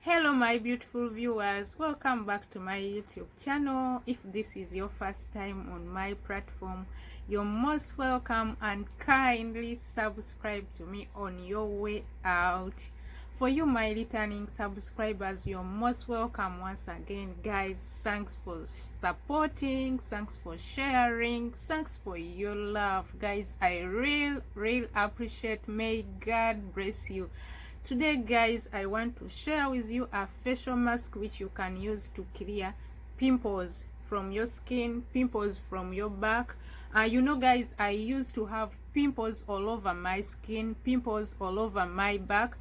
Hello my beautiful viewers, welcome back to my YouTube channel. If this is your first time on my platform, you're most welcome and kindly subscribe to me on your way out. For you my returning subscribers, you're most welcome once again. Guys, thanks for supporting, thanks for sharing, thanks for your love. Guys, I real appreciate. May God bless you. Today guys, I want to share with you a facial mask which you can use to clear pimples from your skin, pimples from your back. You know guys, I used to have pimples all over my skin, pimples all over my back,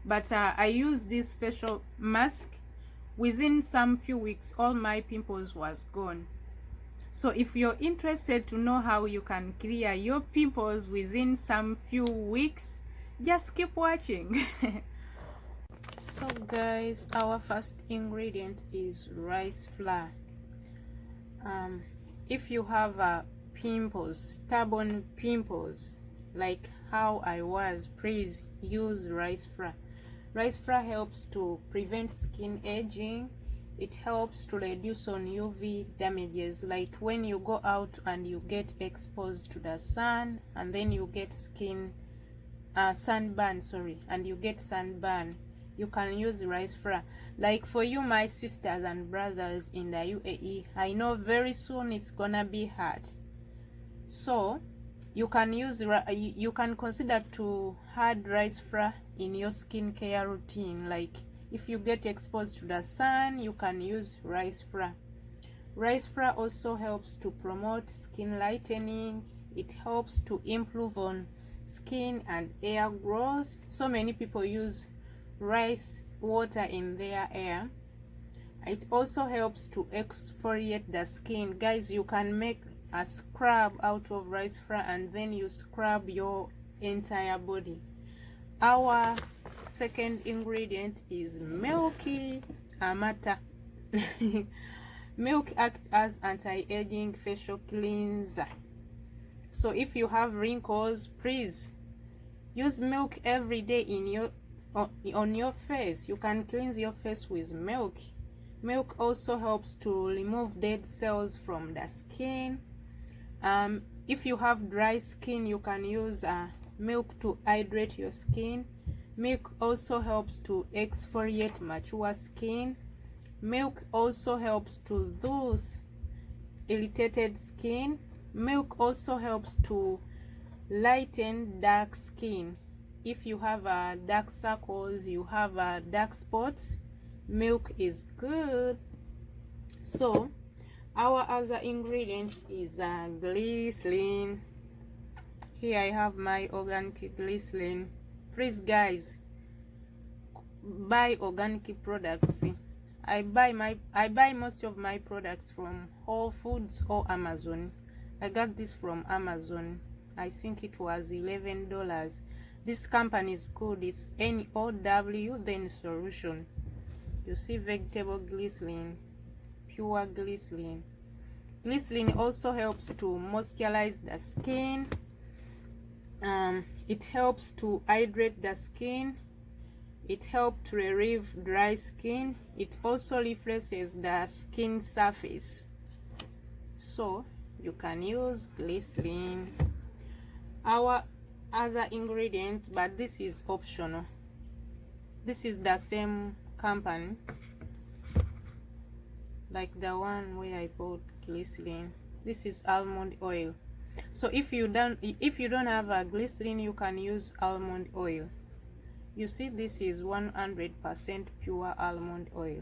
but I used this facial mask. Within some few weeks, all my pimples was gone. So if you're interested to know how you can clear your pimples within some few weeks, just keep watching. So guys, our first ingredient is rice flour. If you have pimples, stubborn pimples like how I was, please use rice flour. Rice flour helps to prevent skin aging. It helps to reduce on UV damages, like when you go out and you get exposed to the sun and then you get sunburn, and you get sunburn, you can use rice flour. Like for you my sisters and brothers in the UAE, I know very soon it's gonna be hot, so you can consider to add rice flour in your skincare routine. Like if you get exposed to the sun, you can use rice flour. Rice flour also helps to promote skin lightening. It helps to improve on skin and hair growth. So many people use rice water in their hair. It also helps to exfoliate the skin. Guys, you can make a scrub out of rice flour and then you scrub your entire body. Our second ingredient is milky amata. Milk acts as anti-aging facial cleanser. So if you have wrinkles, please use milk every day on your face. You can cleanse your face with milk. Milk also helps to remove dead cells from the skin. If you have dry skin, you can use milk to hydrate your skin. Milk also helps to exfoliate mature skin. Milk also helps to those irritated skin. Milk also helps to lighten dark skin. If you have dark circles, you have dark spots, milk is good. So our other ingredient is glycerin. Here I have my organic glycerin. Please guys, buy organic products. I buy most of my products from Whole Foods or Amazon. I got this from Amazon. I think it was $11. This company is good. It's NOW then solution. You see, vegetable glycerin, pure glycerin. Glycerin also helps to moisturize the skin. It helps to hydrate the skin. It helps to relieve dry skin. It also refreshes the skin surface. So you can use glycerin. Our other ingredient, but this is optional, this is the same company like the one where I bought glycerin. This is almond oil. So if you don't have a glycerin, you can use almond oil. You see, this is 100% pure almond oil.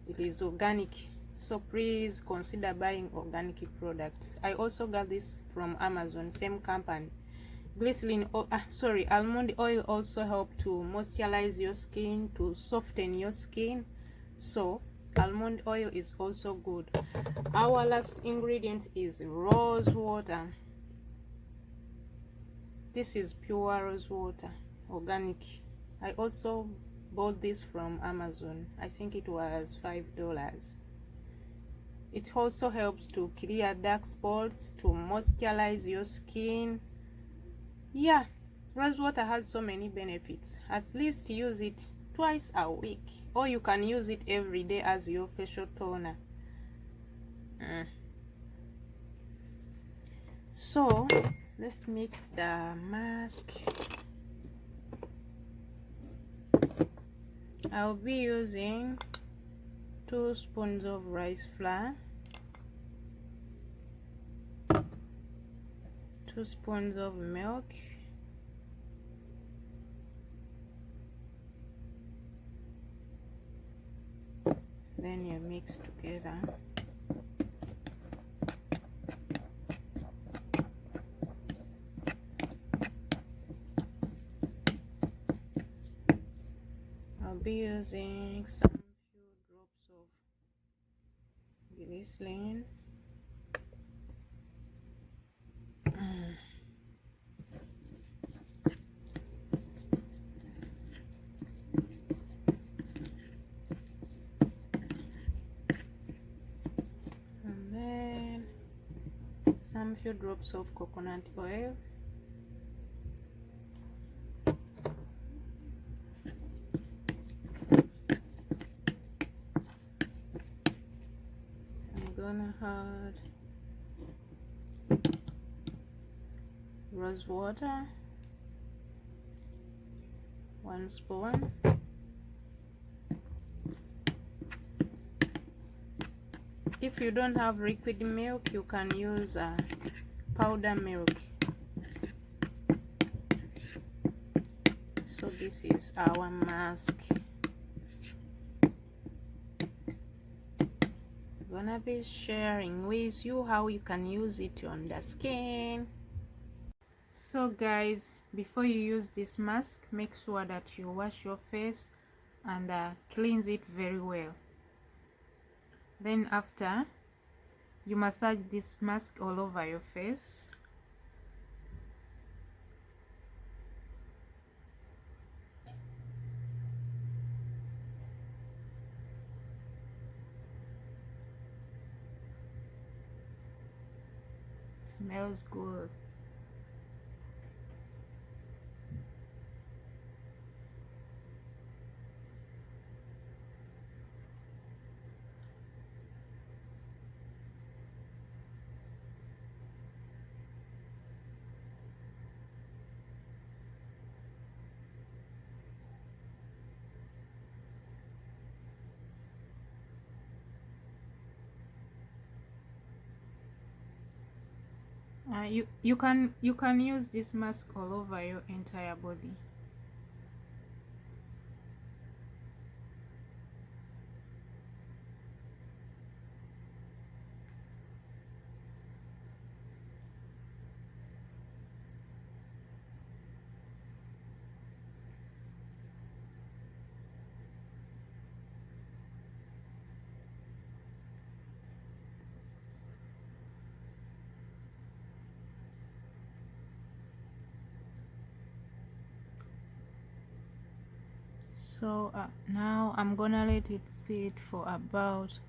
It is organic, so please consider buying organic products. I also got this from Amazon, same company. Almond oil also help to moisturize your skin, to soften your skin. So almond oil is also good. Our last ingredient is rose water. This is pure rose water, organic. I also bought this from Amazon. I think it was $5. It also helps to clear dark spots, to moisturize your skin. Yeah, rose water has so many benefits. At least use it twice a week, or you can use it every day as your facial toner. So let's mix the mask. I'll be using 2 spoons of rice flour, 2 spoons of milk, then you mix together. I'll be using some few drops of glycerin. And then some few drops of coconut oil. I'm gonna add rose water, 1 spoon. If you don't have liquid milk, you can use powder milk. So this is our mask. I'm gonna be sharing with you how you can use it on the skin. So guys, before you use this mask, make sure that you wash your face and cleanse it very well. Then after, you massage this mask all over your face. Smells good. You can use this mask all over your entire body. So now I'm gonna let it sit for about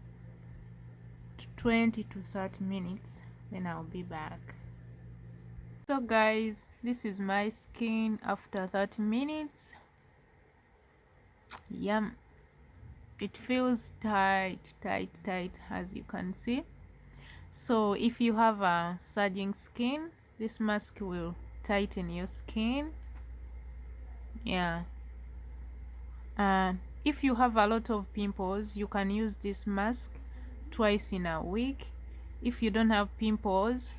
20 to 30 minutes, then I'll be back. So guys, this is my skin after 30 minutes. Yum, it feels tight as you can see. So if you have a surging skin, this mask will tighten your skin. Yeah. If you have a lot of pimples, you can use this mask twice in a week. If you don't have pimples,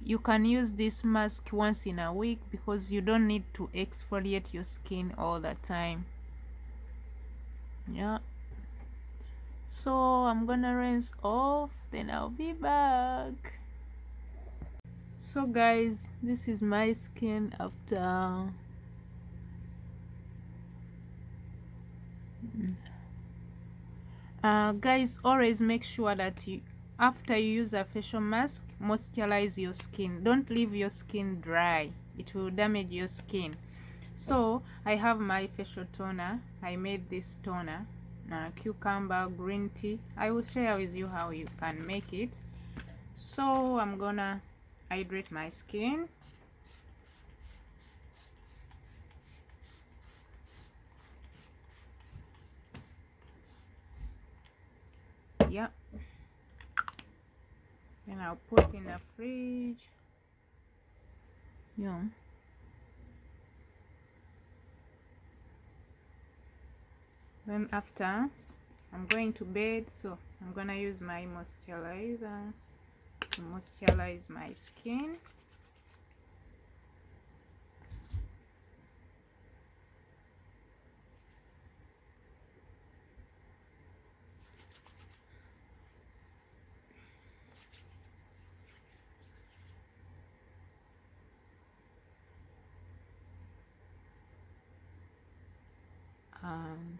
you can use this mask once in a week because you don't need to exfoliate your skin all the time. Yeah. So I'm gonna rinse off, then I'll be back. So guys, this is my skin after guys, always make sure that after you use a facial mask, moisturize your skin. Don't leave your skin dry, it will damage your skin. So I have my facial toner. I made this toner, cucumber green tea. I will share with you how you can make it. So I'm gonna hydrate my skin. yeah, then I'll put in the fridge. Yeah. Then after, I'm going to bed, so I'm gonna use my moisturizer to moisturize my skin. And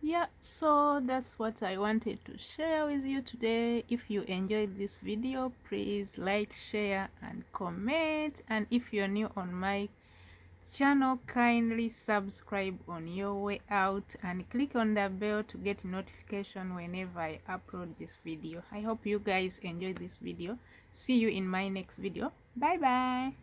yeah, so that's what I wanted to share with you today. If you enjoyed this video, please like, share and comment, and if you're new on my channel, kindly subscribe on your way out and click on the bell to get notification whenever I upload this video. I hope you guys enjoyed this video. See you in my next video. Bye bye.